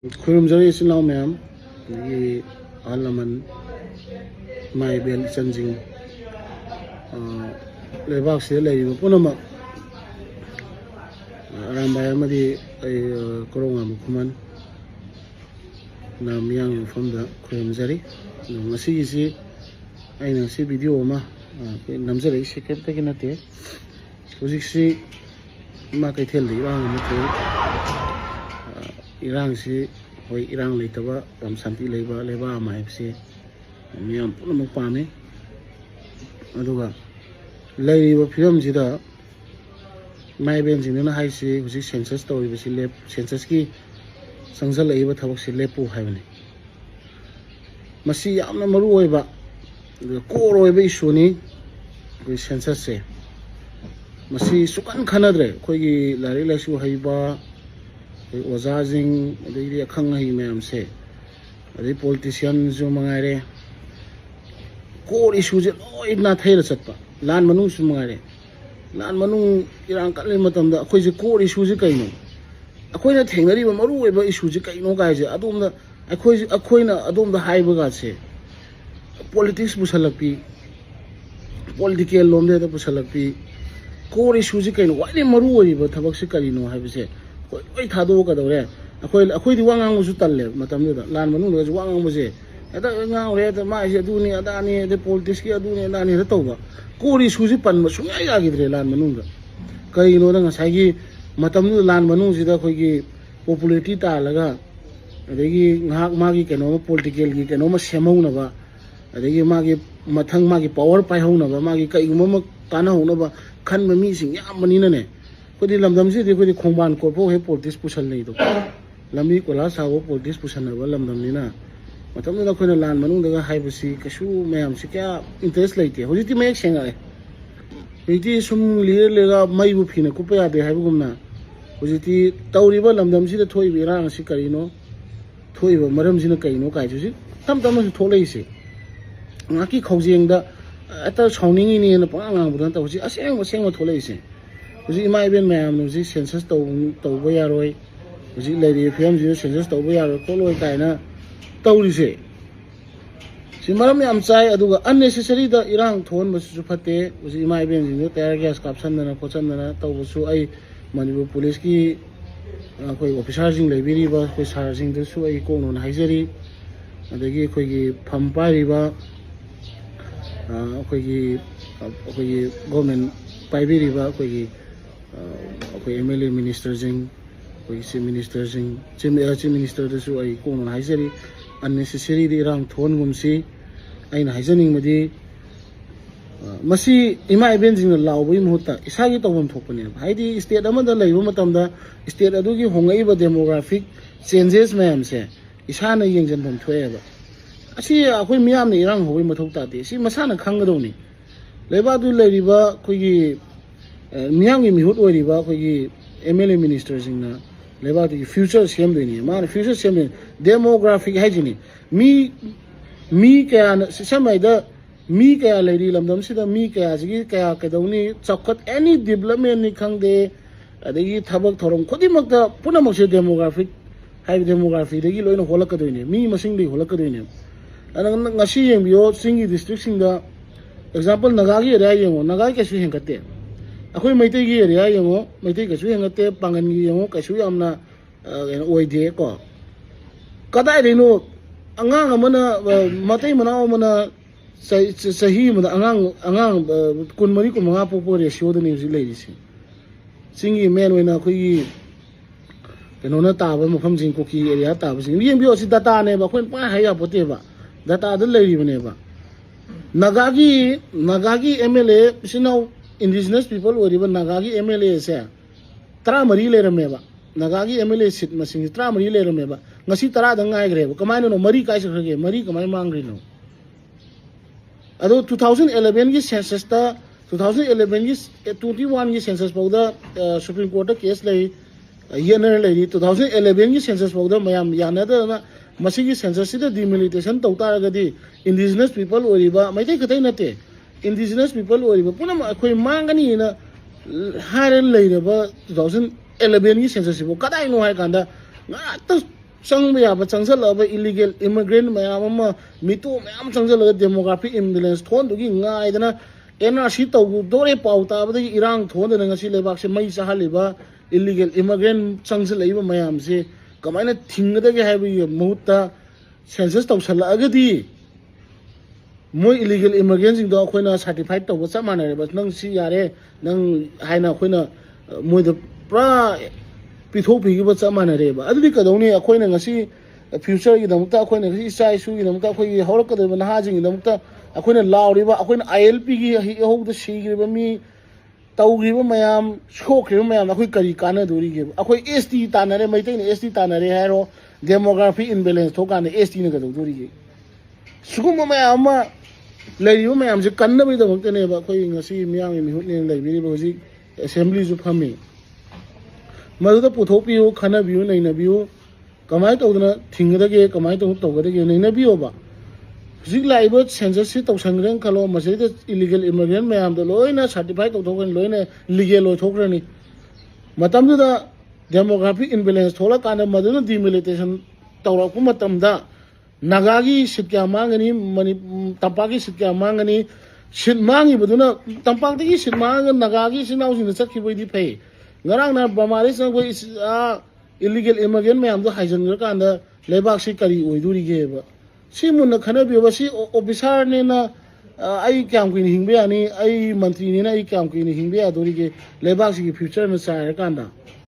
खुरुमजरी इसिनाव ma'am ये आलमन माई bell चंजिंग लेबाक से लेरिबो पुनमक अरामबाय अमदि कोरोंगा मुखुमन ना Meiyang मफमदा खुरुमजरी ngasigiси aina si video ma namjari second tagi nate hojiksi ma kai thel di rang ma thel irang si hoi irang leitaba ram santi leiba leba ma hepsi miyam punamak pame aduga leiba phiram jida mai ben jingna haisi hojik census tawriba si lep census ki sangjal leiba thabak si lepu haibani masi yamna maru oiba core oiba issue ni koi census se masi sukan khanadre khoi gi lari laisu haiba Ozazing the Kangai ma'am say the politicians who mangare core issues it not here satpa Lan Manu Sumare Lan Manu Iran Kalimatam the Quasi core issues kaino a quina thing that even Maru ever issues kaino guys Adom the Aquina Adom the high bagase politics Busalapi political lomde the Busalapi core issues kaino why the Maru but Tabaxicarino have said oi thado ka dore akhoi di wangang musu talle matam da lan manu ga wangang muse ada ngang re da ma je du ni ada ni de politics ki adu ni da ni to ba kori suji pan ma su ya gidre lan manu ga kai no da ngasai gi matam nu lan manu ji da khoi gi popularity ta laga adegi ngak ma gi keno political gi keno ma semau na ba adegi ma gi mathang ma gi power pai hau na ba ma gi kai ma kana hau na ba khan ma mi sing yam mani na ne kodi lamdam si de kodi khongban ko po he politics pusal nei do lami ko la sawo politics pusal na ba lamdam ni na matam na khona lan manung daga haibasi kasu mayam si kya interest leite hojiti mek senga le hojiti sum lir lega mai bu phina ku pa de haibugum na hojiti tawri ba lamdam si de thoi bi rang si karino thoi ba maram si na kaino kai ju si tam tam su tholei se ngaki khojeng da ata chawning ni na pa ngang bu dan taw si aseng tholei se Uji mai ben mayam no ji census to ba yaroi uji lady fm ji census to ba yaroi ko loi kai na tawri se si maram yam chai aduga unnecessary da irang thon ba su phate uji mai ben ji no tayar gas caption na pochan na to bu su ai manipur police ki koi officer jing lebiri ba koi sar jing de su ai ko non haijari adagi koi gi pham pai ba koi gi government pai bi ba koi gi koi MLA minister jing koi si minister jing chief minister da su ai ko non haijari unnecessary di rang thon gum si aina haijaning madi masi ima event jing law boi muhta isagi tawam thokpane haidi state amada leiba matamda state adugi hongai ba demographic changes mayam se isana yengjan bom thoeba asi akoi miyam ni rang hoi mathok ta de si masana khangadoni leiba du leiriba koigi miyam gi mihut oiriba koigi MLA minister jingna leiba du future sem deni ma future sem demographic hajini mi kaya samai da mi kaya leiri lamdam sida mi kaya jigi kaya kadawni chakkat any development ni khangde adagi thabak thorom khodimak da punamak se demographic hai demography degi loina holakadoine mi masing dei holakadoine anang ngasi yengbiyo singi district singda example nagagi area yengo nagai kasu hengkate akoi maitai gi area yengo maitai kasu hengate pangan gi yengo kasu yamna oide ko kadai reno angang amana matai manao mana sahi mana angang kun mari kun mga popo ratio da ni lei si singi men wena khoi keno na ta ba mafam jing ko ki area ta ba sing yeng bio si data ne ba khoi pa haya pote ba data da lei bane ba nagagi MLA sinau indigenous people ori ba nagagi MLA se tra mari le rame ba nagagi MLA sit masing tra mari le rame ba ngasi tara da ngai gre ba kamai no mari kai sakhe mari kamai mangri no ado 2011 gi census ta 2011 gi 21 gi census pauda supreme court da case lei yener lei 2011 gi census pauda mayam yana da masigi census da demilitarization tawta ga di indigenous people oriba mai dai katai nate indigenous people oriba puna khoi mangani na haren lei ba 2011 gi census bo kadai no hai kanda nga ta chang ya ba chang sala ba illegal immigrant mayam ma mitu mayam chang sala demographic imbalance thon du gi ngai dana NRC tau dore pau ta ba irang thon da ngasi lebak se mai sa haliba illegal immigrant chang sala ba mayam se kamaina thing da ge ha bi muta census tau sala ga di moi illegal immigrant sing do khoina certified tau sa ma na ba nang si yare nang haina khoina moi da pra pithok pi ba sa ma na re ba adu ka do ni khoina ngasi future gi dam ta khoina ngasi sai su gi dam ta khoi hawrak ka ba na ha jing dam ta akoina lauri ba akoina ILP gi ho da si gi ba mi tau gi ba mayam shok gi mayam akoi kari kana duri gi akoi ST ta na re mai tai ne ST ta na re ha ro demography imbalance to ka ne ST ne ga do duri gi sugum mayam ma lai yu mayam je kan na bi da mok ne ba khoi ngasi miyang mi hu ne lai bi ba ji assembly ju phami मदद पुथोपियो खनबियो नैनबियो कमाय तौदना थिंगदगे कमाय तौ तौगदगे नैनबियो बा हुजिक लाइबो census से तौसंगरें खलो मसेद illegal immigrant मयाम दो लोइना certify तौथोगन लोइना legal लोथोग्रनी मतमदुदा demographic imbalance थोला काना मदुना डिमिलिटेशन तौरकु मतमदा नागागी सिटक्या मांगनी मनि तंपागी सिटक्या मांगनी सिट मांगी बदुना तंपागी सिट मांग नागागी सिनाउसिन चखिबोदि फै ngarang na bamari sang ko illegal immigrant mayam do haijan ga kan da lebak si kari oiduri ge ba si mun na khana bi ba si officer ne na ai kyam kuin hingbe ani ai mantri ne na ai kyam kuin hingbe adori ge lebak si future na sa kan da